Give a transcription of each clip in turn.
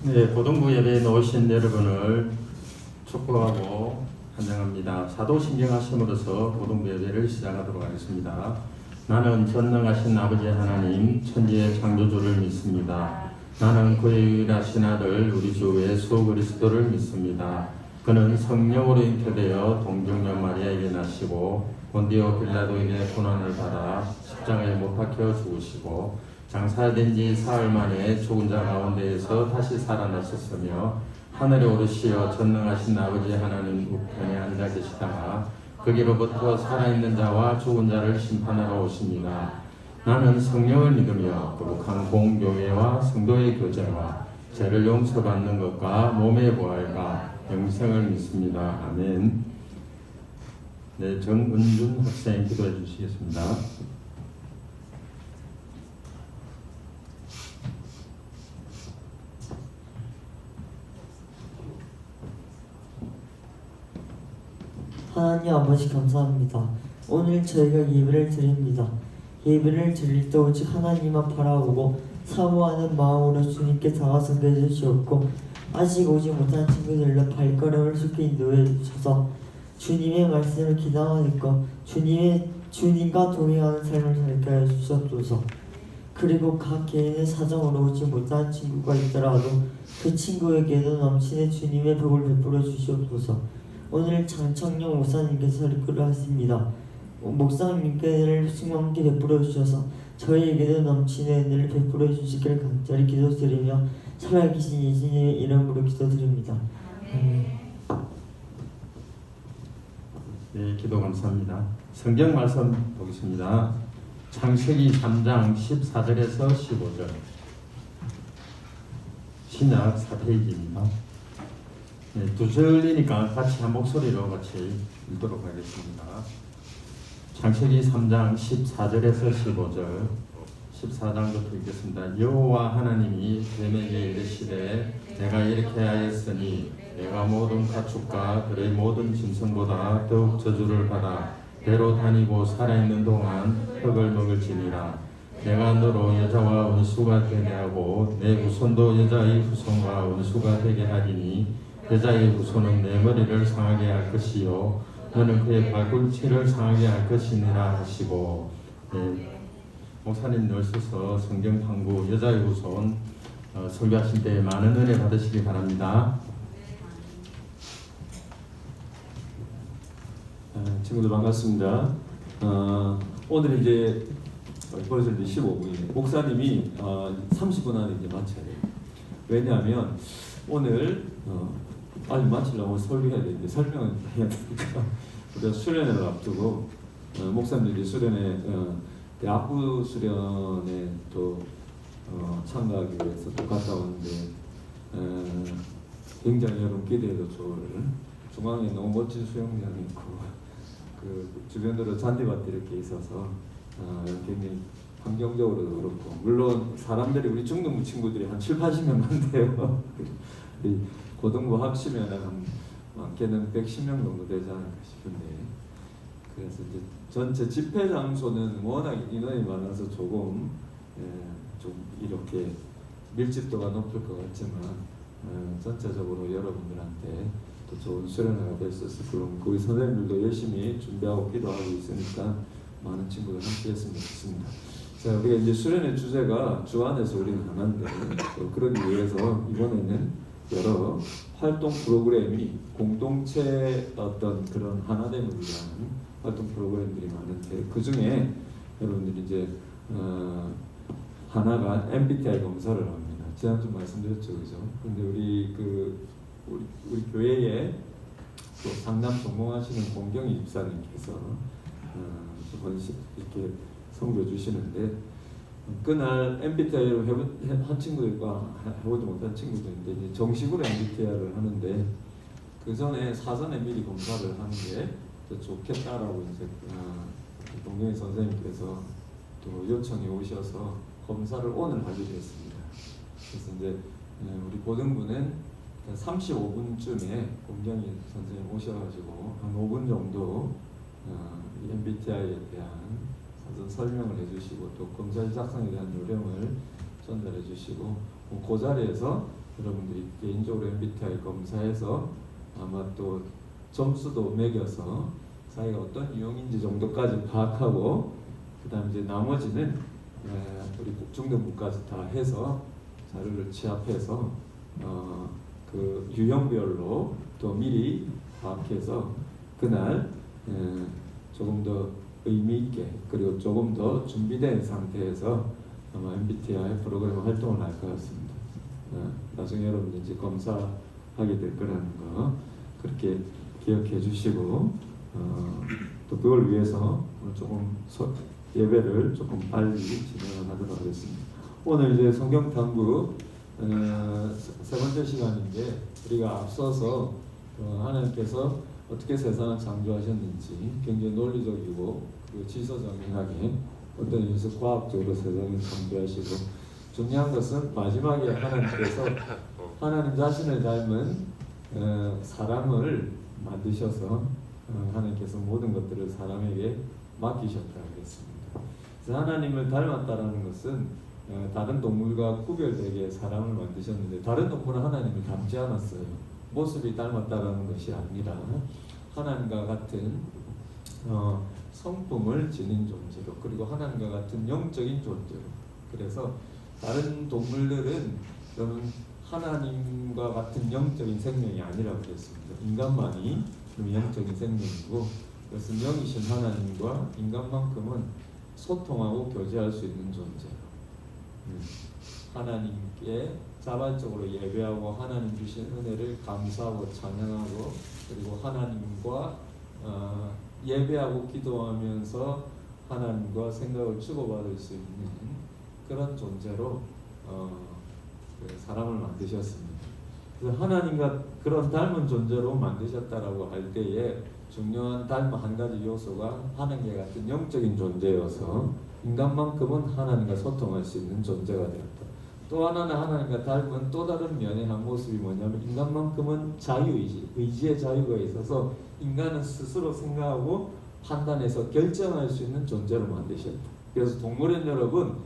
네, 고등부 예배에 오신 여러분을 축복하고 환영합니다. 사도신경하심으로써 고등부 예배를 시작하도록 하겠습니다. 나는 전능하신 아버지 하나님 천지의 창조주를 믿습니다. 나는 그의 유일하신 아들 우리 주 예수 그리스도를 믿습니다. 그는 성령으로 잉태되어 동정녀 마리아에게 나시고 본디오 빌라도에게 고난을 받아 십자가에 못 박혀 죽으시고 장사된 지 사흘 만에 죽은 자 가운데에서 다시 살아나셨으며 하늘에 오르시어 전능하신 아버지 하나님 우편에 앉아 계시다가 거기로부터 살아있는 자와 죽은 자를 심판하러 오십니다. 나는 성령을 믿으며 거룩한 공교회와 성도의 교제와 죄를 용서받는 것과 몸의 부활과 영생을 믿습니다. 아멘. 네, 정은준 학생 기도해 주시겠습니다. 하나님 아버지 감사합니다. 오늘 저희가 예배를 드립니다. 예배를 드릴 때 오직 하나님만 바라보고 사모하는 마음으로 주님께 다가서게 해주시옵고 아직 오지 못한 친구들로 발걸음을 쉽게 인도해 주셔서 주님의 말씀을 기다리고 주님과 동행하는 삶을 살게 하여 주셨소서. 그리고 각 개인의 사정으로 오지 못한 친구가 있더라도 그 친구에게도 넘치는 주님의 복을 베풀어 주시옵소서. 오늘 장청룡 목사님께서 이끌어 하십니다. 목사님께를 충만하게 베풀어 주셔서 저희에게도 넘치는 은혜를 베풀어 주시기를 간절히 기도드리며 살아계신 예수님의 이름으로 기도드립니다. 네, 기도 감사합니다. 성경 말씀 보겠습니다. 창세기 3장 14절에서 15절 신약 4페이지입니다. 네, 두 절이니까 같이 한 목소리로 같이 읽도록 하겠습니다. 창세기 3장 14절에서 15절 14장부터 읽겠습니다. 여호와 하나님이 뱀에게 이르시되 내가 이렇게 하였으니 내가 모든 가축과 들의 모든 짐승보다 더욱 저주를 받아 배로 다니고 살아있는 동안 흙을 먹을지니라. 내가 너로 여자와 원수가 되게 하고 내 후손도 여자의 후손과 원수가 되게 하리니 여자의 후손은 내 머리를 상하게 할 것이요 너는 그의 발꿈치를 상하게 할 것이니라 하시고. 네, 목사님 늘 서서 성경 탐구 여자의 후손 설교하실 때 많은 은혜 받으시기 바랍니다. 친구들 반갑습니다. 오늘 이제 벌써 이제 15분이네. 목사님이 30분 안에 이제 마쳐야 돼요. 왜냐하면 오늘 빨리 마치려고 설교해야 되는데 설명을 해야 되니까 우리가 수련회를 앞두고 목사님들이 수련회 대학부 수련회 또 참가하기 위해서 또 갔다 오는데 굉장히 여러분 기대해도 좋을 중앙에 너무 멋진 수영장이 있고 그 주변으로 잔디밭이 이렇게 있어서 굉장히 환경적으로도 그렇고 물론 사람들이 우리 중등부 친구들이 한 7, 80명만 돼요. 우리 고등부 합치면 한 많게는 110명 정도 되지 않을까 싶은데 그래서 이제 전체 집회 장소는 워낙 인원이 많아서 조금 좀 이렇게 밀집도가 높을 것 같지만 전체적으로 여러분들한테 또 좋은 수련회가 될 수 있을 거고 거기 선생님들도 열심히 준비하고 기도하고 있으니까 많은 친구들 함께 했으면 좋겠습니다. 자, 우리가 이제 수련회 주제가 주 안에서 우리는 하나인데 그러기 위해서 이번에는 여러 활동 프로그램이 공동체 어떤 그런 하나됨을 위한 활동 프로그램들이 많은데 그 중에 여러분들이 이제 하나가 MBTI 검사를 합니다. 지난주 말씀드렸죠, 그죠? 근데 우리 교회에 또 상담 전공하시는 공경희 집사님께서 한 번씩 이렇게 섬겨 주시는데 그날 MBTI를 한 친구들과 해보지 못한 친구들인데 이제 정식으로 MBTI를 하는데 그 전에 사전에 미리 검사를 하는 게 더 좋겠다라고 이제 동경희 선생님께서 또 요청이 오셔서 검사를 오늘 하기로 했습니다. 그래서 이제 우리 고등부는 35분쯤에 공경희 선생님 오셔가지고 한 5분 정도 MBTI에 대한 사전 설명을 해주시고 또 검사 작성에 대한 요령을 전달해 주시고 그 자리에서 여러분들이 개인적으로 MBTI 검사해서 아마 또 점수도 매겨서 자기가 어떤 유형인지 정도까지 파악하고 그 다음 이제 나머지는 우리 중등부까지 다 해서 자료를 취합해서 그 유형별로 또 미리 파악해서 그날 조금 더 의미 있게 그리고 조금 더 준비된 상태에서 아마 MBTI 프로그램 활동을 할 것 같습니다. 나중에 여러분들 이제 검사하게 될 거라는 거 그렇게 기억해 주시고 또 그걸 위해서 조금 예배를 조금 빨리 진행하도록 하겠습니다. 오늘 이제 성경 탐구 세 번째 시간인데 우리가 앞서서 하나님께서 어떻게 세상을 창조하셨는지 굉장히 논리적이고 그리고 질서정연하게 어떤 의미에서 과학적으로 세상을 창조하시고 중요한 것은 마지막에 하나님께서 하나님 자신을 닮은 사람을 만드셔서 하나님께서 모든 것들을 사람에게 맡기셨다고 했습니다. 그래서 하나님을 닮았다라는 것은 다른 동물과 구별되게 사람을 만드셨는데 다른 동물은 하나님을 닮지 않았어요. 모습이 닮았다라는 것이 아니라 하나님과 같은 성품을 지닌 존재로 그리고 하나님과 같은 영적인 존재로 그래서 다른 동물들은 그러면 하나님과 같은 영적인 생명이 아니라고 그랬습니다. 인간만이 영적인 생명이고 그래서 영이신 하나님과 인간만큼은 소통하고 교제할 수 있는 존재로 하나님께 자발적으로 예배하고 하나님 주신 은혜를 감사하고 찬양하고 그리고 하나님과 예배하고 기도하면서 하나님과 생각을 주고받을 수 있는 그런 존재로 사람을 만드셨습니다. 그래서 하나님과 그런 닮은 존재로 만드셨다라고 할 때에 중요한 닮은 한 가지 요소가 하나님과 같은 영적인 존재여서 인간만큼은 하나님과 소통할 수 있는 존재가 되었다. 또 하나는 하나님과 닮은 또 다른 면의 한 모습이 뭐냐면 인간만큼은 자유의지, 의지의 자유가 있어서 인간은 스스로 생각하고 판단해서 결정할 수 있는 존재로 만드셨다. 그래서 동물은 여러분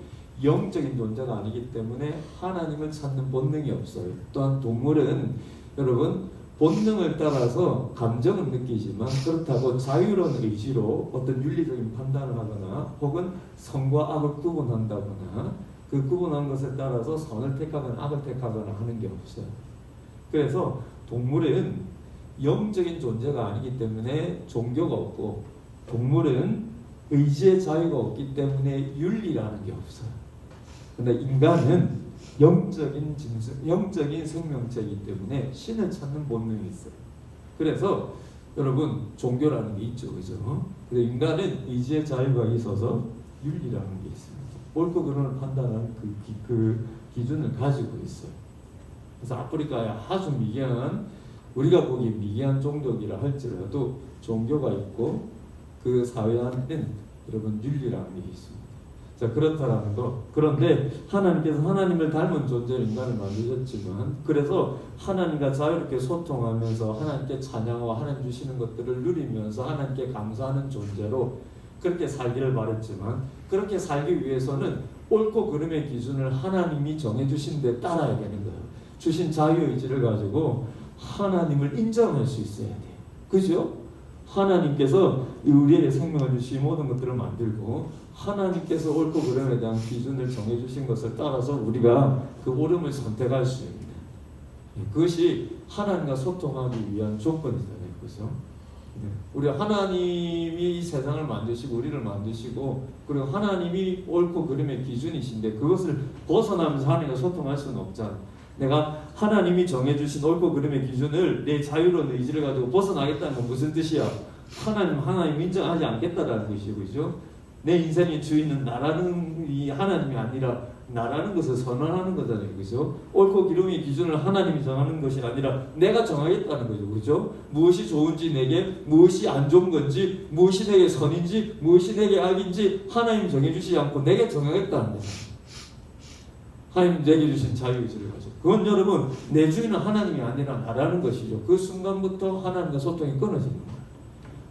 영적인 존재가 아니기 때문에 하나님을 찾는 본능이 없어요. 또한 동물은 여러분 본능을 따라서 감정은 느끼지만 그렇다고 자유로운 의지로 어떤 윤리적인 판단을 하거나 혹은 선과 악을 구분한다거나 그 구분한 것에 따라서 선을 택하거나 악을 택하거나 하는 게 없어요. 그래서 동물은 영적인 존재가 아니기 때문에 종교가 없고 동물은 의지의 자유가 없기 때문에 윤리라는 게 없어요. 근데 인간은 영적인 짐승, 영적인 생명체이기 때문에 신을 찾는 본능이 있어요. 그래서 여러분 종교라는 게 있죠, 그죠? 근데 인간은 의지의 자유가 있어서 윤리라는 게 있습니다. 옳고 그름을 판단하는 그 기준을 가지고 있어요. 그래서 아프리카에 아주 미개한, 우리가 보기 미개한 종족이라 할지라도 종교가 있고 그 사회 안에는 여러분 윤리라는 게 있습니다. 자, 그렇다라는 거. 그런데 하나님께서 하나님을 닮은 존재로 인간을 만드셨지만, 그래서 하나님과 자유롭게 소통하면서 하나님께 찬양하고 하나님 주시는 것들을 누리면서 하나님께 감사하는 존재로 그렇게 살기를 바랬지만, 그렇게 살기 위해서는 옳고 그름의 기준을 하나님이 정해주신 데 따라야 되는 거예요. 주신 자유의지를 가지고 하나님을 인정할 수 있어야 돼요. 그죠? 하나님께서 우리에게 생명을 주시 모든 것들을 만들고 하나님께서 옳고 그름에 대한 기준을 정해주신 것을 따라서 우리가 그 옳음을 선택할 수 있는, 그것이 하나님과 소통하기 위한 조건이잖아요. 그죠? 우리 하나님이 이 세상을 만드시고 우리를 만드시고, 그리고 하나님이 옳고 그름의 기준이신데 그것을 벗어나면서 하나님과 소통할 수는 없잖아. 내가 하나님이 정해주신 옳고 그름의 기준을 내 자유로운 의지를 가지고 벗어나겠다는 건 무슨 뜻이야? 하나님 인정하지 않겠다라는 것이죠. 그죠? 내 인생의 주인은 나라는 이 하나님이 아니라 나라는 것을 선언하는 거잖아요. 그죠? 옳고 그름의 기준을 하나님이 정하는 것이 아니라 내가 정하겠다는 거죠. 그죠? 무엇이 좋은지 내게, 무엇이 안 좋은 건지, 무엇이 내게 선인지, 무엇이 내게 악인지 하나님이 정해주시지 않고 내게 정하겠다는 거죠. 하나님 내게 주신 자유의지를 가지고. 그건 여러분, 내 주인은 하나님이 아니라 나라는 것이죠. 그 순간부터 하나님과 소통이 끊어지는 거예요.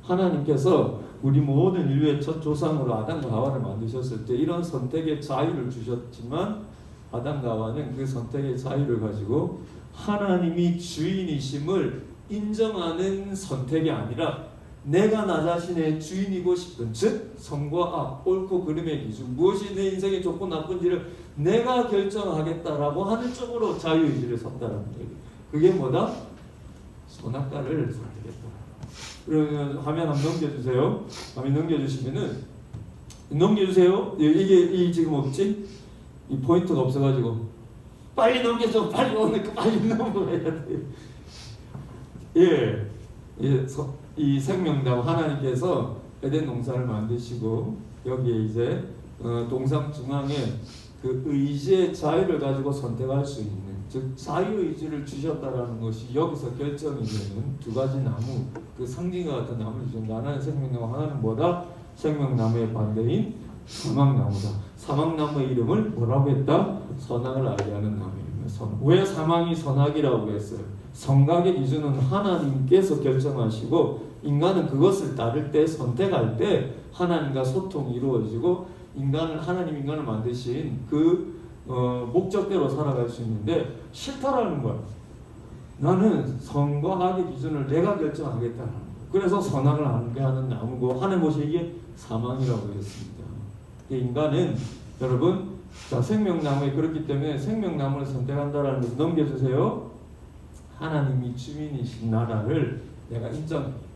하나님께서 우리 모든 인류의 첫 조상으로 아담과 하와를 만드셨을 때 이런 선택의 자유를 주셨지만, 아담과 하와는 그 선택의 자유를 가지고 하나님이 주인이심을 인정하는 선택이 아니라 내가 나 자신의 주인이고 싶은, 즉 선과 악, 옳고 그름의 기준, 무엇이 내 인생에 좋고 나쁜지를 내가 결정하겠다라고 하는 쪽으로 자유의지를 섰다라는 거예요. 그게 뭐다? 선악과를 선택했다. 그러면 화면 한번 넘겨주세요. 화면 넘겨주시면은, 넘겨주세요. 이게 지금 없지? 이 포인트가 없어가지고 빨리 넘겨줘. 빨리 오늘 빨리 넘어가야 돼. 예, 이 생명나무, 하나님께서 에덴 동산을 만드시고 여기에 이제 동산 중앙에 그 의지의 자유를 가지고 선택할 수 있는, 즉 자유의지를 주셨다라는 것이 여기서 결정이 되는 두 가지 나무, 그 상징과 같은 나무를 주셨는데, 하나는 생명나무, 하나는 뭐다? 생명나무의 반대인 사망나무다. 사망나무의 이름을 뭐라고 했다? 선악을 알게 하는 나무입니다. 왜 사망이 선악이라고 했어요? 선악의 기준은 하나님께서 결정하시고 인간은 그것을 따를 때, 선택할 때 하나님과 소통이 이루어지고 하나님 인간을 만드신 그 목적대로 살아갈 수 있는데, 싫다라는 거야. 나는 선과 악의 기준을 내가 결정하겠다는 거야. 그래서 선악을 알게 하는 나무고, 하는 것이 이게 사망이라고 했습니다. 인간은 여러분, 자, 생명나무에 그렇기 때문에 생명나무를 선택한다라는 것을 넘겨주세요. 하나님이 주인이신 나라를 내가 인정합니다.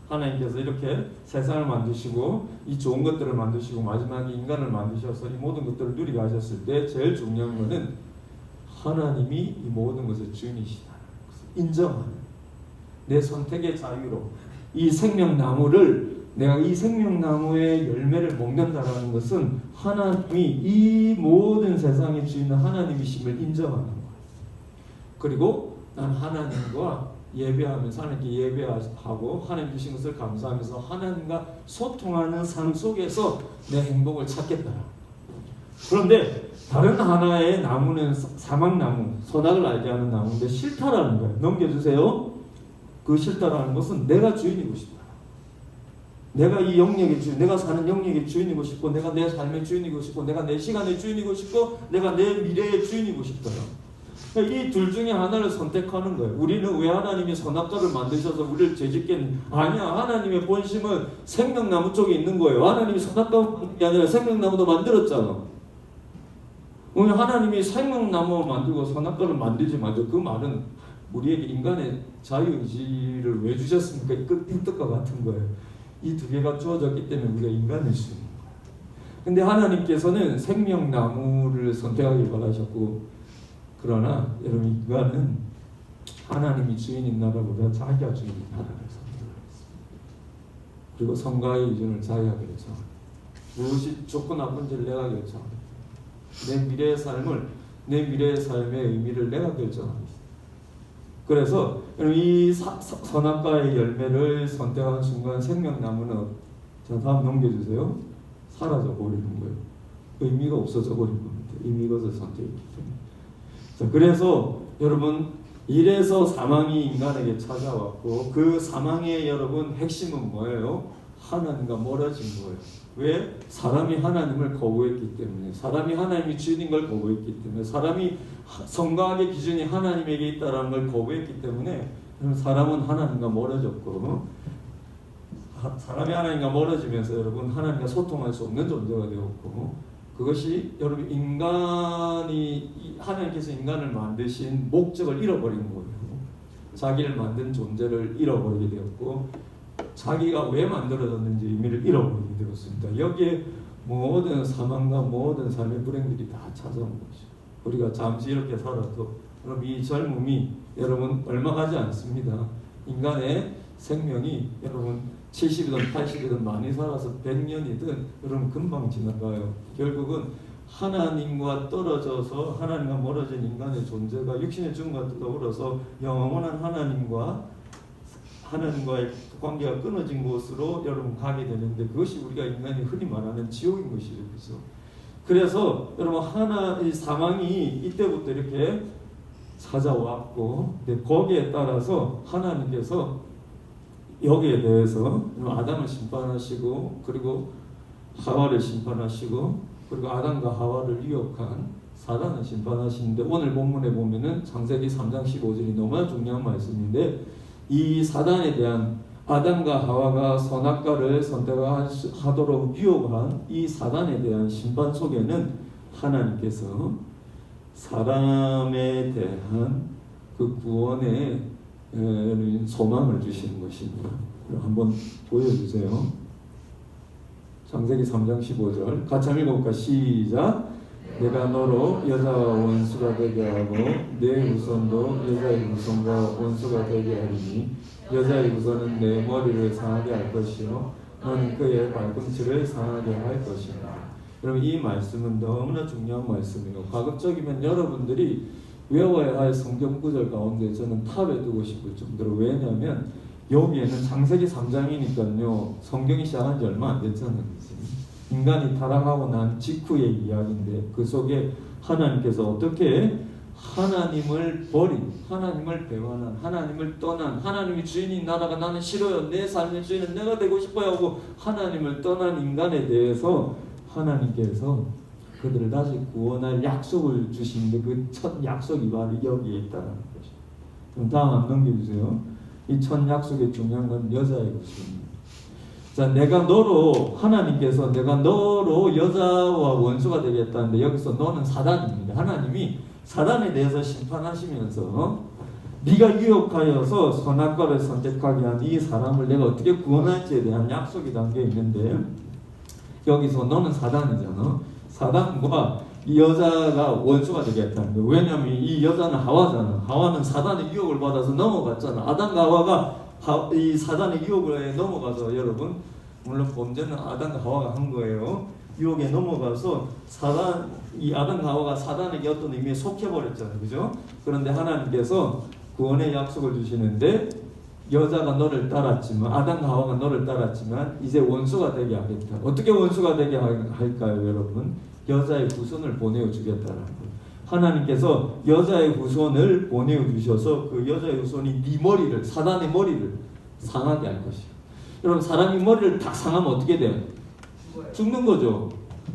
하나님께서 이렇게 세상을 만드시고 이 좋은 것들을 만드시고 마지막에 인간을 만드셔서 이 모든 것들을 누리게 하셨을 때 제일 중요한 것은 하나님이 이 모든 것의 주인이시다는 것을 인정하는, 내 선택의 자유로 이 생명나무를, 내가 이 생명나무의 열매를 먹는다라는 것은 하나님이 이 모든 세상의 주인은 하나님이심을 인정하는 거예요. 그리고 난 하나님과 예배하면서 하나님께 예배하고 하나님 주신 것을 감사하면서 하나님과 소통하는 삶 속에서 내 행복을 찾겠다. 그런데 다른 하나의 나무는 사망나무, 선악을 알게 하는 나무인데 싫다라는 거예요. 넘겨주세요. 그 싫다라는 것은 내가 주인이고 싶다. 내가 이 영역의 주인, 내가 사는 영역의 주인이고 싶고, 내가 내 삶의 주인이고 싶고, 내가 내 시간의 주인이고 싶고, 내가 내 미래의 주인이고 싶다. 이 둘 중에 하나를 선택하는 거예요. 우리는 왜 하나님이 선악과를 만드셔서 우리를 죄짓겠니? 아니야. 하나님의 본심은 생명나무 쪽에 있는 거예요. 하나님이 선악과가 아니라 생명나무도 만들었잖아. 오늘 하나님이 생명나무 만들고 선악과를 만들지 말죠. 그 말은 우리에게 인간의 자유의지를 왜 주셨습니까? 이 뜻과 같은 거예요. 이 두 개가 주어졌기 때문에 우리가 인간일 수 있는 거예요. 근데 하나님께서는 생명나무를 선택하길 바라셨고, 그러나 여러분, 인간은 하나님이 주인인 나라보다 자기가 주인인 나라를 선택했습니다. 그리고 선과의 기준을 자기가 결정합니다. 무엇이 좋고 나쁜지를 내가 결정합니다. 내 미래의 삶을 내 미래의 삶의 의미를 내가 결정하고 있어. 그래서 이 선악과의 열매를 선택하는 순간 생명나무는 자 다음 넘겨주세요. 사라져 버리는 거예요. 의미가 없어져 버린 겁니다. 이미 이것을 선택했기 때문에. 자, 그래서 여러분 이래서 사망이 인간에게 찾아왔고 그 사망의 여러분 핵심은 뭐예요? 하나님과 멀어진 거예요. 왜? 사람이 하나님을 거부했기 때문에, 사람이 하나님이 주인인 걸 거부했기 때문에, 사람이 성과의 기준이 하나님에게 있다는 걸 거부했기 때문에 사람은 하나님과 멀어졌고, 사람이 하나님과 멀어지면서 여러분 하나님과 소통할 수 없는 존재가 되었고, 그것이 여러분 인간이 하나님께서 인간을 만드신 목적을 잃어버린 거예요. 자기를 만든 존재를 잃어버리게 되었고 자기가 왜 만들어졌는지 의미를 잃어버리게 되었습니다. 여기에 모든 사망과 모든 삶의 불행들이 다 찾아온 것이죠. 우리가 잠시 이렇게 살아도 그럼 이 젊음이 여러분 얼마 가지 않습니다. 인간의 생명이 여러분 70이든 80이든 많이 살아서 100년이든 여러분 금방 지나가요. 결국은 하나님과 떨어져서 하나님과 멀어진 인간의 존재가 육신의 죽음과 더불어서 영원한 하나님과의 관계가 끊어진 곳으로 여러분 가게 되는데 그것이 우리가 인간이 흔히 말하는 지옥인 것이죠. 그렇죠? 그래서 여러분 이 사망이 이때부터 이렇게 찾아왔고 거기에 따라서 하나님께서 여기에 대해서 아담을 심판하시고 그리고 하와를 심판하시고 그리고 아담과 하와를 유혹한 사단을 심판하시는데 오늘 본문에 보면은 창세기 3장 15절이 너무나 중요한 말씀인데 이 사단에 대한 아담과 하와가 선악과를 선택하도록 유혹한 이 사단에 대한 심판 속에는 하나님께서 사람에 대한 그 구원의 소망을 주시는 것입니다. 한번 보여주세요. 창세기 3장 15절 같이 한번 읽어볼까? 시작. 내가 너로 여자와 원수가 되게 하고 내 후손도 여자의 후손과 원수가 되게 하리니 여자의 후손은 내 머리를 상하게 할 것이요 너는 그의 발꿈치를 상하게 할 것이다. 여러분 이 말씀은 너무나 중요한 말씀이에요. 가급적이면 여러분들이 외워야 할 성경 구절 가운데 저는 탑에 두고 싶을 정도로 왜냐하면 여기에는 창세기 3장이니까요 성경이 시작한 지 얼마 안 됐잖아요. 인간이 타락하고 난 직후의 이야기인데 그 속에 하나님께서 어떻게 하나님을 버린, 하나님을 배반한, 하나님을 떠난, 하나님이 주인인 나라가 나는 싫어요. 내 삶의 주인은 내가 되고 싶어요 하고 하나님을 떠난 인간에 대해서 하나님께서 그들을 다시 구원할 약속을 주시는데 그 첫 약속이 바로 여기에 있다는 것이죠. 그럼 다음 한 넘겨주세요. 이 첫 약속의 중요한 건 여자의 것입니다. 자, 내가 너로 하나님께서 내가 너로 여자와 원수가 되겠다는데 여기서 너는 사단입니다. 하나님이 사단에 대해서 심판하시면서 네가 유혹하여서 선악과를 선택하게 한 이 사람을 내가 어떻게 구원할지에 대한 약속이 담겨 있는데 여기서 너는 사단이잖아. 사단과 이 여자가 원수가 되겠다는 거예요. 왜냐하면 이 여자는 하와잖아. 하와는 사단의 유혹을 받아서 넘어갔잖아. 아담과 하와가 이 사단의 유혹에 넘어가서 여러분 물론 범죄는 아담과 하와가 한 거예요. 유혹에 넘어가서 이 아담과 하와가 사단에게 어떤 의미에 속해버렸잖아요. 그죠? 그런데 하나님께서 구원의 약속을 주시는데 여자가 너를 따랐지만 아담과 하와가 너를 따랐지만 이제 원수가 되게 하겠다. 어떻게 원수가 되게 할까요, 여러분? 여자의 후손을 보내어 주겠다는 거예요. 하나님께서 여자의 후손을 보내어 주셔서 그 여자의 후손이 네 머리를 사단의 머리를 상하게 할 것이에요. 여러분 사람이 머리를 딱 상하면 어떻게 돼요? 죽는 거죠.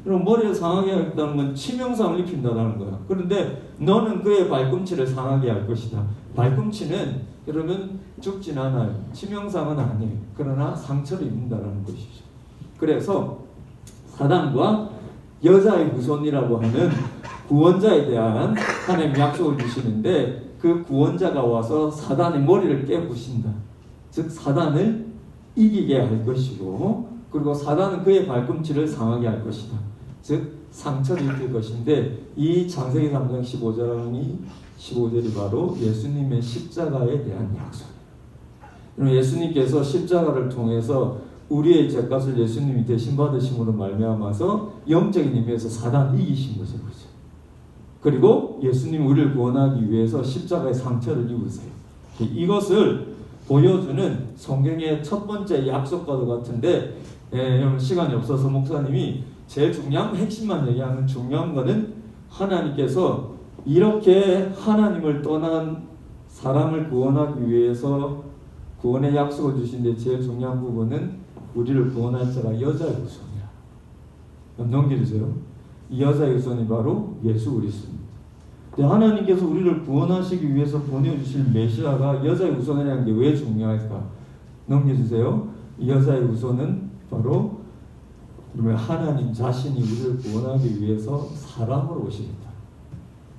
여러분 머리를 상하게 한다는 건 치명상을 입힌다는 거야. 그런데 너는 그의 발꿈치를 상하게 할 것이다. 발꿈치는 여러분 죽진 않아요. 치명상은 아니에요. 그러나 상처를 입는다는 것이죠. 그래서 사단과 여자의 후손이라고 하는 구원자에 대한 하나님 약속을 주시는데 그 구원자가 와서 사단의 머리를 깨부신다. 즉 사단을 이기게 할 것이고 그리고 사단은 그의 발꿈치를 상하게 할 것이다. 즉 상처를 입힐 것인데 이 창세기 3장 15절이 바로 예수님의 십자가에 대한 약속이에요. 예수님께서 십자가를 통해서 우리의 죄값을 예수님이 대신 받으심으로 말미암아서 영적인 의미에서 사단을 이기신 거죠. 그리고 예수님 우리를 구원하기 위해서 십자가의 상처를 입으세요. 이것을 보여주는 성경의 첫 번째 약속과도 같은데, 여러분 시간이 없어서 목사님이 제일 중요한 핵심만 얘기하는 중요한 거는 하나님께서 이렇게 하나님을 떠난 사람을 구원하기 위해서 구원의 약속을 주신데 제일 중요한 부분은 우리를 구원할 자가 여자의 후손이라. 넘겨주세요. 이 여자의 후손이 바로 예수 그리스도입니다. 하나님께서 우리를 구원하시기 위해서 보내주실 메시아가 여자의 후손이라는 게 왜 중요할까? 넘겨주세요. 이 여자의 후손은 바로 하나님 자신이 우리를 구원하기 위해서 사람으로 오시겠다.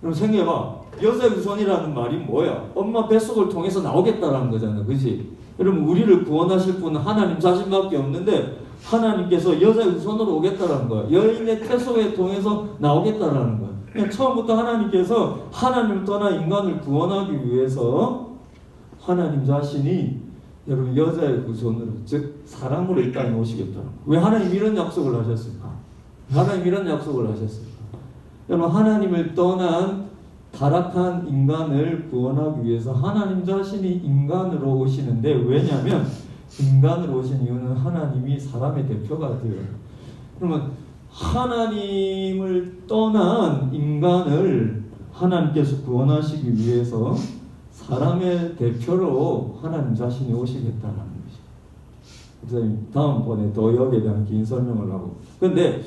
그럼 생각해봐. 여자의 후손이라는 말이 뭐야? 엄마 뱃속을 통해서 나오겠다라는 거잖아. 그치? 여러분 우리를 구원하실 분은 하나님 자신밖에 없는데 하나님께서 여자의 후손으로 오겠다라는 거야. 여인의 태소에 통해서 나오겠다라는 거야. 그냥 처음부터 하나님께서 하나님을 떠나 인간을 구원하기 위해서 하나님 자신이 여러분 여자의 후손으로 즉 사람으로 이 땅에 오시겠다는 거야. 왜 하나님 이런 약속을 하셨을까? 하나님 이런 약속을 하셨을까? 여러분 하나님을 떠난 타락한 인간을 구원하기 위해서 하나님 자신이 인간으로 오시는데, 왜냐하면 인간으로 오신 이유는 하나님이 사람의 대표가 돼요. 그러면 하나님을 떠난 인간을 하나님께서 구원하시기 위해서 사람의 대표로 하나님 자신이 오시겠다는 것이. 다음번에 더 여기에 대한 긴 설명을 하고. 근데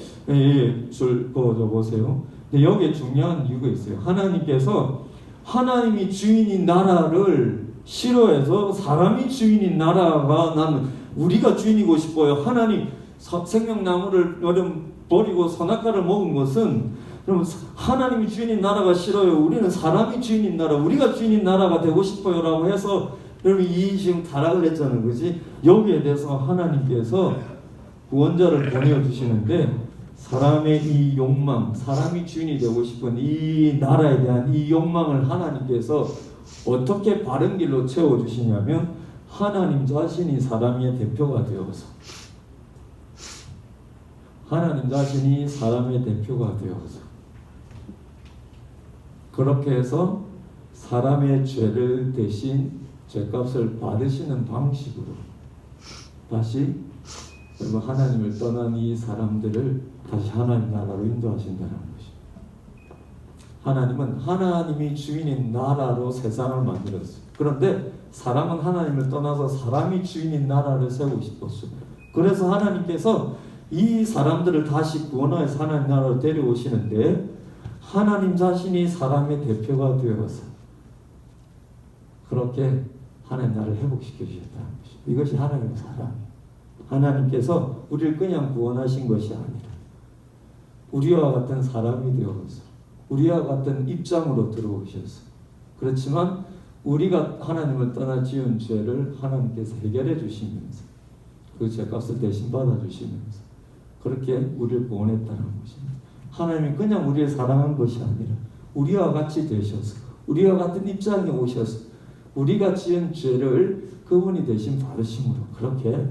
줄 보세요. 근데 여기에 중요한 이유가 있어요. 하나님께서 하나님이 주인인 나라를 싫어해서 사람이 주인인 나라가 나는 우리가 주인이고 싶어요. 하나님 생명나무를 버리고 선악과를 먹은 것은 그럼 하나님이 주인인 나라가 싫어요. 우리는 사람이 주인인 나라, 우리가 주인인 나라가 되고 싶어요라고 해서 여러분 이 지금 타락을 했잖아요. 그지? 여기에 대해서 하나님께서 구원자를 보내주시는데 사람의 이 욕망, 사람이 주인이 되고 싶은 이 나라에 대한 이 욕망을 하나님께서 어떻게 바른 길로 채워주시냐면 하나님 자신이 사람의 대표가 되어서 하나님 자신이 사람의 대표가 되어서 그렇게 해서 사람의 죄를 대신 죄값을 받으시는 방식으로 다시 여러분 하나님을 떠난 이 사람들을 다시 하나님 나라로 인도하신다는 것입니다. 하나님은 하나님이 주인인 나라로 세상을 만들었어요. 그런데 사람은 하나님을 떠나서 사람이 주인인 나라를 세우고 싶었어요. 그래서 하나님께서 이 사람들을 다시 구원하여서 하나님 나라로 데려오시는데 하나님 자신이 사람의 대표가 되어서 그렇게 하나님 나라를 회복시켜 주셨다는 것입니다. 이것이 하나님의 사랑이에요. 하나님께서 우리를 그냥 구원하신 것이 아니라 우리와 같은 사람이 되어서 우리와 같은 입장으로 들어오셔서 그렇지만 우리가 하나님을 떠나 지은 죄를 하나님께서 해결해 주시면서 그 죄값을 대신 받아 주시면서 그렇게 우리를 구원했다는 것입니다. 하나님이 그냥 우리를 사랑한 것이 아니라 우리와 같이 되셔서 우리와 같은 입장에 오셔서 우리가 지은 죄를 그분이 대신 받으심으로 그렇게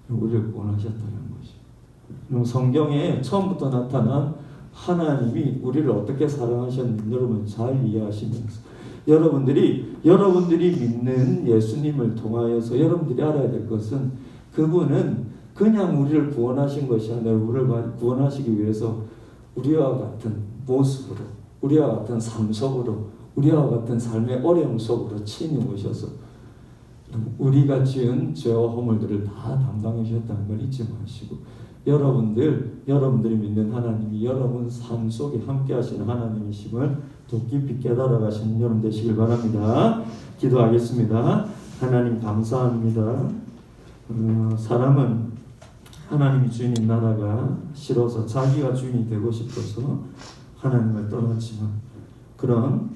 우리를 구원하셨다는 것입니다. 성경에 처음부터 나타난 하나님이 우리를 어떻게 사랑하셨는지 여러분 잘 이해하시면서 여러분들이 믿는 예수님을 통하여서 여러분들이 알아야 될 것은 그분은 그냥 우리를 구원하신 것이 아니라 우리를 구원하시기 위해서 우리와 같은 모습으로 우리와 같은 삶 속으로 우리와 같은 삶의 어려움 속으로 친히 오셔서 우리가 지은 죄와 허물들을 다 담당해 주셨다는 걸 잊지 마시고 여러분들이 믿는 하나님이 여러분 삶 속에 함께 하시는 하나님이심을 더 깊이 깨달아 가시는 여러분 되시길 바랍니다. 기도하겠습니다. 하나님 감사합니다. 사람은 하나님이 주인인 나라가 싫어서 자기가 주인이 되고 싶어서 하나님을 떠났지만 그런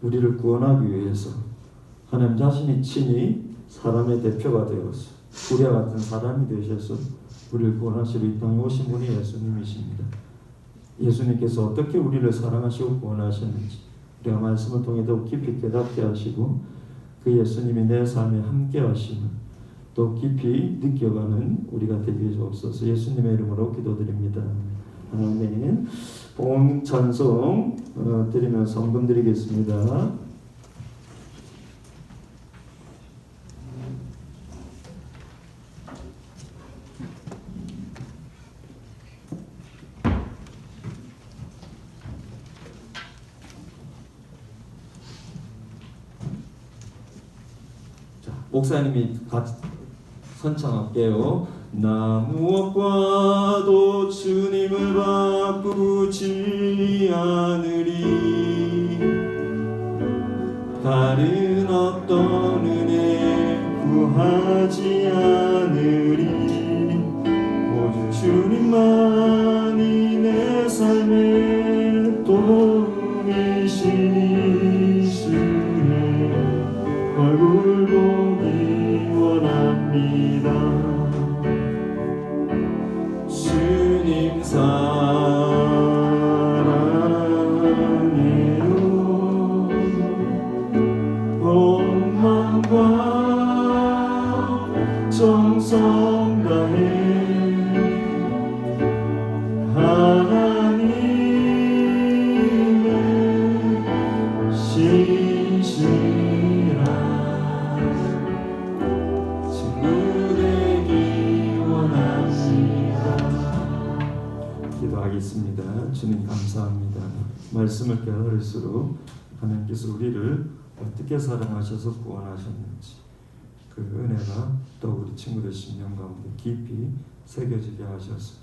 우리를 구원하기 위해서 하나님 자신이 친히 사람의 대표가 되어서 우리와 같은 사람이 되셔서 우리를 구원하시러 이 땅에 오신 분이 예수님이십니다. 예수님께서 어떻게 우리를 사랑하시고 구원하셨는지 우리가 말씀을 통해 더욱 깊이 깨닫게 하시고 그 예수님이 내 삶에 함께 하시는 더 깊이 느껴가는 우리가 되게 해주옵소서. 예수님의 이름으로 기도드립니다. 아멘. 봉 찬송 드리면 성금 드리겠습니다. 자, 목사님이 같이 선창할게요. 나 무엇과도 주님을 바꾸지 않으리. 다른 어떤 은혜 구하지 않으리. 오직 주님만이 내 삶의 도움이시니 얼굴 보기 원합니다. 주님 사랑해요. 원망과 정성 다해 하나님의 신실한 친구 되기 원합니다. 기도하겠습니다. 주님 감사합니다. 말씀을 깨달을수록 하나님께서 우리를 어떻게 사랑하셔서 구원하셨는지 그 은혜가 또 우리 친구들 심령 가운데 깊이 새겨지게 하셔서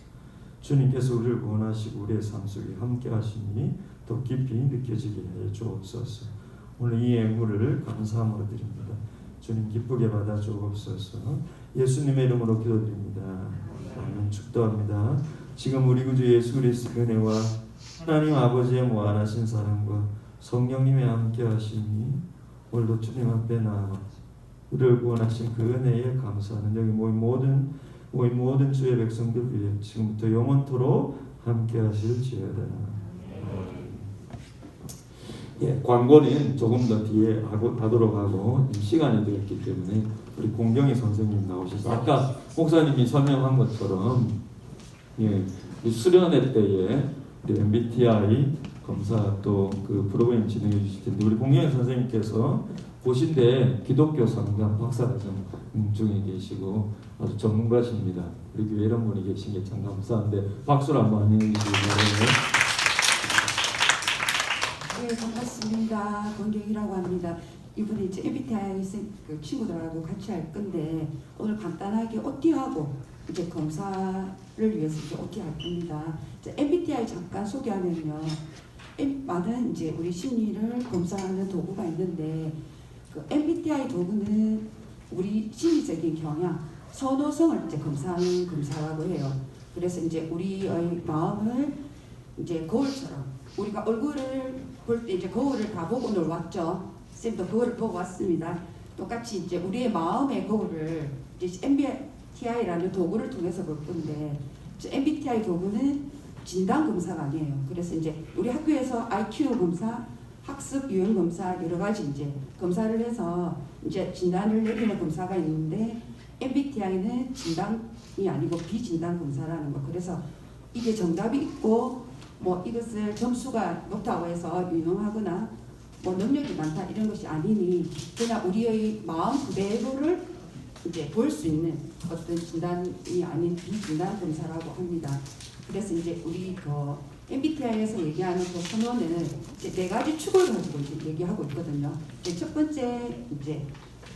주님께서 우리를 구원하시고 우리의 삶 속에 함께 하시니 더 깊이 느껴지게 해 주옵소서. 오늘 이 예물을 감사함으로 드립니다. 주님 기쁘게 받아 주옵소서. 예수님의 이름으로 기도드립니다. 아멘. 축도합니다. 지금 우리 구주 예수 그리스도의 은혜와 하나님 아버지의 무한하신 사랑과 성령님의 함께 하시니 오늘도 주님 앞에 나와 우리를 구원하신 그 은혜에 감사하는 여기 모인 모든 주의 백성들 위해 지금부터 영원토록 함께 하실지어다. 예, 광고는 조금 더 뒤에 하도록 하고 시간이 되었기 때문에 우리 공경희 선생님 나오셔서 아까 목사님이 설명한 것처럼 예, 수련회 때에 우리 MBTI 검사 또 그 프로그램 진행해 주실 텐데 우리 공경희 선생님께서 보신데 기독교 상담 박사과정 중에 계시고 아주 전문가십니다. 우리 교회 이런 분이 계신 게 참 감사한데 박수를 한번 안녕해 주시기 바랍니다. 네, 반갑습니다. 권경이라고 합니다. 이번에 이제 MBTI 그 친구들하고 같이 할 건데 오늘 간단하게 OT하고 이제 검사를 위해서 이제 OT 할 겁니다. 이제 MBTI 잠깐 소개하면요. 많은 이제 우리 심리를 검사하는 도구가 있는데 그 MBTI 도구는 우리 심리적인 경향, 선호성을 이제 검사하는 검사라고 해요. 그래서 이제 우리의 마음을 이제 거울처럼 우리가 얼굴을 볼 때 이제 거울을 다 보고 오늘 왔죠. 쌤도 거울을 보고 왔습니다. 똑같이 이제 우리의 마음의 거울을 이제 MBTI라는 도구를 통해서 볼 건데 MBTI 도구는 진단 검사가 아니에요. 그래서 이제 우리 학교에서 IQ 검사, 학습 유형 검사 여러 가지 이제 검사를 해서 이제 진단을 내리는 검사가 있는데 MBTI는 진단이 아니고 비진단 검사라는 거. 그래서 이게 정답이 있고 뭐 이것을 점수가 높다고 해서 유용하거나 뭐 능력이 많다 이런 것이 아니니 그냥 우리의 마음 그대로를 이제 볼 수 있는 어떤 진단이 아닌 비진단 검사라고 합니다. 그래서 이제 우리 그 MBTI에서 얘기하는 그 선호는 이제 4가지 축을 가지고 이제 얘기하고 있거든요. 첫 번째 이제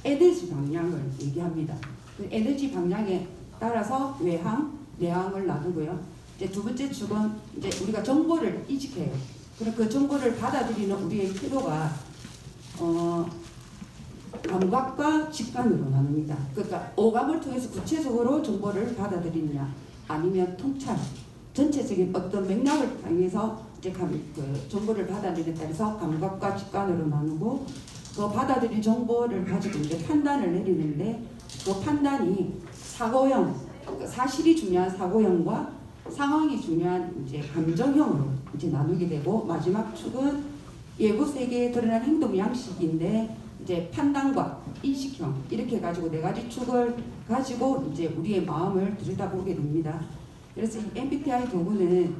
에너지 방향을 얘기합니다. 그 에너지 방향에 따라서 외향, 내향을 나누고요. 이제 두 번째 축은 이제 우리가 정보를 이직해요. 그리고 그 정보를 받아들이는 우리의 태도가 감각과 직관으로 나눕니다. 그러니까 오감을 통해서 구체적으로 정보를 받아들이느냐, 아니면 통찰, 전체적인 어떤 맥락을 통해서 이제 그 정보를 받아들이는 따라서 감각과 직관으로 나누고 그 받아들인 정보를 가지고 이제 판단을 내리는데 그 판단이 사고형, 사실이 중요한 사고형과 상황이 중요한 이제 감정형으로 이제 나누게 되고 마지막 축은 예고 세계에 드러난 행동 양식인데 이제 판단과 인식형 이렇게 가지고 4가지 축을 가지고 이제 우리의 마음을 들여다보게 됩니다. 그래서 이 MBTI 도구는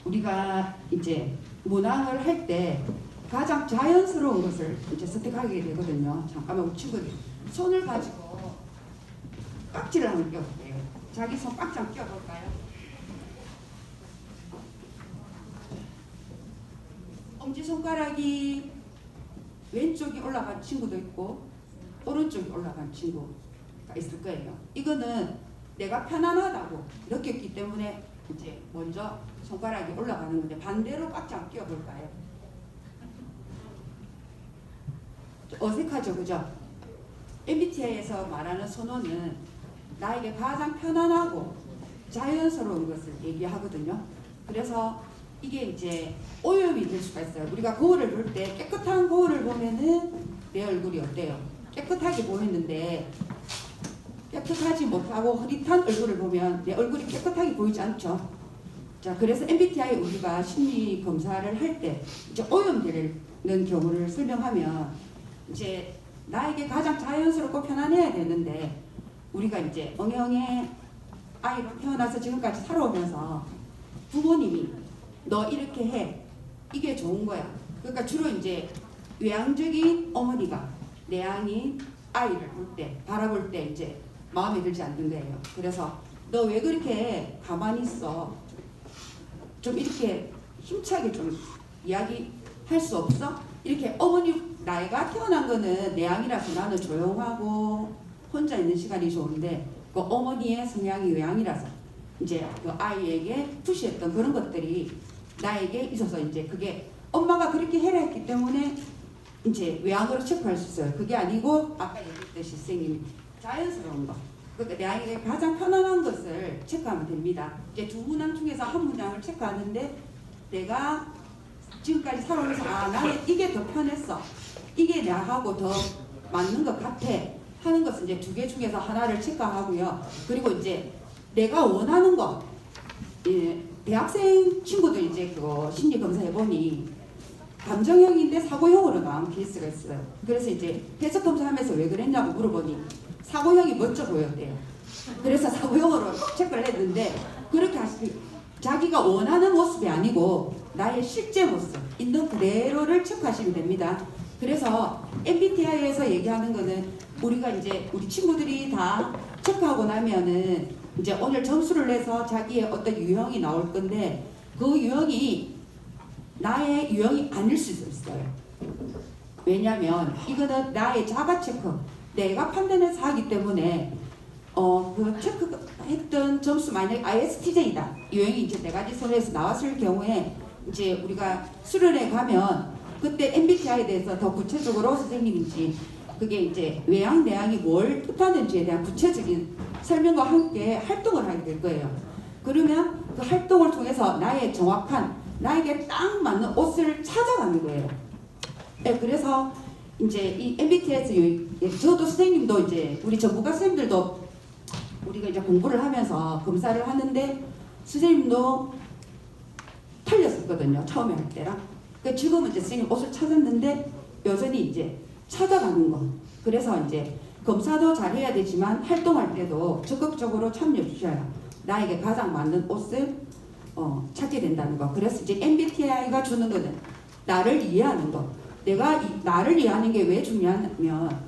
우리가 이제 문항을 할 때 가장 자연스러운 것을 이제 선택하게 되거든요. 잠깐만 우리 친구들 손을 가지고 깍지를 한번 껴볼게요. 자기 손 깍지 한번 껴볼까요? 엄지손가락이 왼쪽이 올라간 친구도 있고 오른쪽이 올라간 친구가 있을 거예요. 이거는 내가 편안하다고 느꼈기 때문에 이제 먼저 손가락이 올라가는 건데 반대로 깍지 한번 껴볼까요? 어색하죠, 그죠? MBTI에서 말하는 선호는 나에게 가장 편안하고 자연스러운 것을 얘기하거든요. 그래서 이게 이제 오염이 될 수가 있어요. 우리가 거울을 볼 때 깨끗한 거울을 보면은 내 얼굴이 어때요? 깨끗하게 보이는데 깨끗하지 못하고 흐릿한 얼굴을 보면 내 얼굴이 깨끗하게 보이지 않죠. 자, 그래서 MBTI 우리가 심리 검사를 할 때 이제 오염되는 경우를 설명하면 이제 나에게 가장 자연스럽고 편안해야 되는데 우리가 이제 엉영의 아이로 태어나서 지금까지 살아오면서 부모님이 너 이렇게 해 이게 좋은 거야. 그러니까 주로 이제 외향적인 어머니가 내향인 아이를 볼 때 바라볼 때 이제 마음에 들지 않는 거예요. 그래서 너 왜 그렇게 가만히 있어? 좀 이렇게 힘차게 좀 이야기할 수 없어? 이렇게 어머니 나이가 태어난 거는 내향이라서 나는 조용하고 혼자 있는 시간이 좋은데 그 어머니의 성향이 외향이라서 이제 그 아이에게 푸시했던 그런 것들이 나에게 있어서 이제 그게 엄마가 그렇게 해라 했기 때문에 이제 외향으로 체크할 수 있어요. 그게 아니고 아까 얘기했듯이 선생님 자연스러운 거. 그러니까 내에게 가장 편안한 것을 체크하면 됩니다. 이제 두 문항 중에서 한 문항을 체크하는데 내가 지금까지 살아오면서 아 나는 이게 더 편했어. 이게 나하고 더 맞는 것 같아 하는 것은 이제 두 개 중에서 하나를 체크하고요. 그리고 이제 내가 원하는 거 대학생 친구들 이제 그 심리 검사 해보니 감정형인데 사고형으로 나온 케이스가 있어요. 그래서 이제 해석 검사하면서 왜 그랬냐고 물어보니 사고형이 멋져 보였대요. 그래서 사고형으로 체크를 했는데 그렇게 자기가 원하는 모습이 아니고 나의 실제 모습 있는 그대로를 체크하시면 됩니다. 그래서 MBTI에서 얘기하는 거는 우리가 이제 우리 친구들이 다 체크하고 나면은 이제 오늘 점수를 내서 자기의 어떤 유형이 나올 건데 그 유형이 나의 유형이 아닐 수도 있어요. 왜냐면 이거는 나의 자가 체크, 내가 판단해서 하기 때문에 그 체크했던 점수 만약에 ISTJ다 유형이 이제 네 가지 선에서 나왔을 경우에 이제 우리가 수련회 가면 그때 MBTI에 대해서 더 구체적으로 선생님인지 그게 이제 외향 내향이 뭘 뜻하는지에 대한 구체적인 설명과 함께 활동을 하게 될 거예요. 그러면 그 활동을 통해서 나의 정확한 나에게 딱 맞는 옷을 찾아가는 거예요. 네, 그래서 이제 이 MBTI에서 저도 선생님도 이제 우리 전문가 선생님들도 우리가 이제 공부를 하면서 검사를 하는데 선생님도 틀렸었거든요. 처음에 할 때랑. 그러니까 지금은 이제 선생님 옷을 찾았는데 여전히 이제 찾아가는 거. 그래서 이제 검사도 잘해야 되지만 활동할 때도 적극적으로 참여해 주셔야 나에게 가장 맞는 옷을 찾게 된다는 거. 그래서 이제 MBTI가 주는 거는 나를 이해하는 거. 내가 나를 이해하는 게 왜 중요하냐면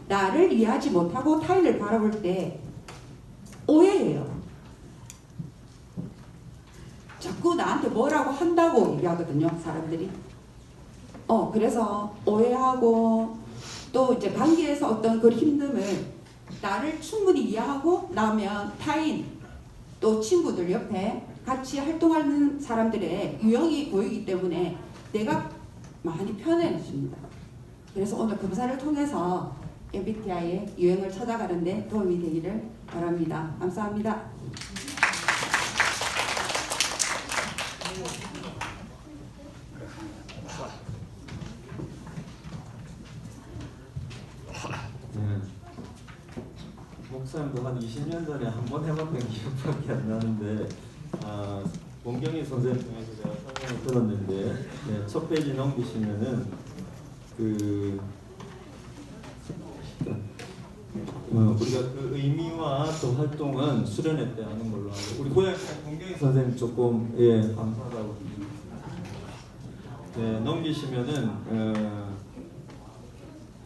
나를 이해하지 못하고 타인을 바라볼 때 오해해요. 자꾸 나한테 뭐라고 한다고 얘기하거든요, 사람들이. 그래서 오해하고 또 이제 관계에서 어떤 그 힘듦을 나를 충분히 이해하고 나면 타인 또 친구들 옆에 같이 활동하는 사람들의 유형이 보이기 때문에 내가 많이 편해집니다. 그래서 오늘 검사를 통해서 MBTI의 유형을 찾아가는데 도움이 되기를 바랍니다. 감사합니다. 네. 목사님도 한 20년 전에 한 번 해봤던 기억밖에 안 나는데 원경희 선생님 통해서 제가 설명을 들었는데 네, 첫 페이지 넘기시면은 우리가 그 의미와 또 활동은 수련회 때 하는 걸로 하고 우리 고향 공경희 선생님 조금 감사하다고 네, 넘기시면은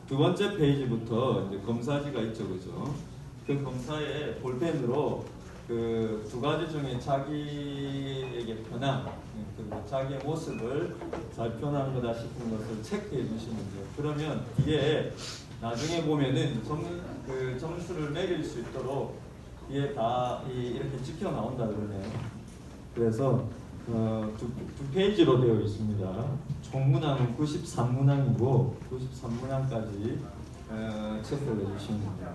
두 번째 페이지부터 이제 검사지가 있죠, 그죠? 그 검사에 볼펜으로 그 두 가지 중에 자기에게 편한 그리고 자기의 모습을 잘 표현한 거다 싶은 것을 체크해 주시면 돼요. 그러면 뒤에 나중에 보면은 그 점수를 매길 수 있도록 뒤에 다 이렇게 찍혀 나온다 그러네요. 그래서 두 페이지로 되어 있습니다. 총 문항은 93문항이고 93문항까지 체크를 해주시면 됩니다.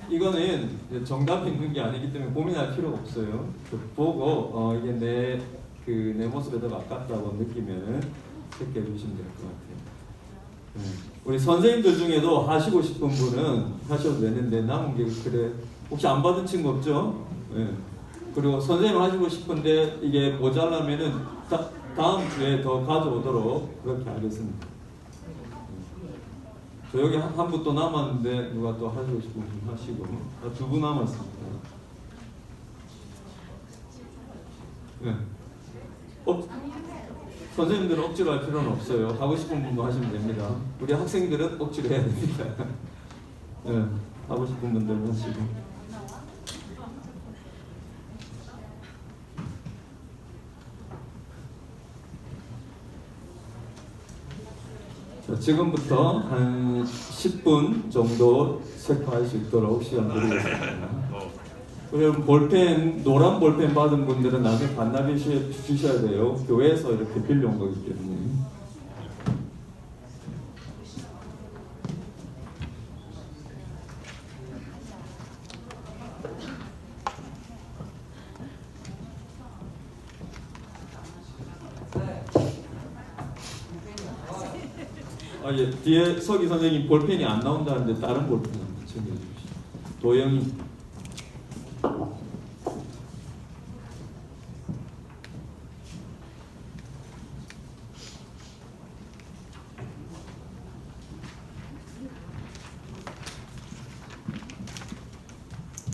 이거는 정답이 있는 게 아니기 때문에 고민할 필요가 없어요. 보고 이게 내 모습에 더 가깝다고 느끼면 체크해 주시면 될 것 같아요. 우리 선생님들 중에도 하시고 싶은 분은 하셔도 되는데 남은 게 그래 혹시 안 받은 친구 없죠? 네. 그리고 선생님 하시고 싶은데 이게 모자라면은 다음 주에 더 가져오도록 그렇게 하겠습니다. 저 여기 한 분 또 남았는데 누가 또 하시고 싶은 분 하시고 두 분 남았습니다. 네. 선생님들은 억지로 할 필요는 없어요. 하고 싶은 분도 하시면 됩니다. 우리 학생들은 억지로 해야 됩니다. 네. 하고 싶은 분들은 하시고. 지금부터 한 10분 정도 체크할 수 있도록 시간 드리겠습니다. 그럼 볼펜, 노란 볼펜 받은 분들은 나중에 반납해 주셔야 돼요. 교회에서 이렇게 빌려온 거기 때문에. 예, 뒤에 서기 선생님 볼펜이 안 나온다는데 다른 볼펜 한번 챙겨주십시오. 도영이.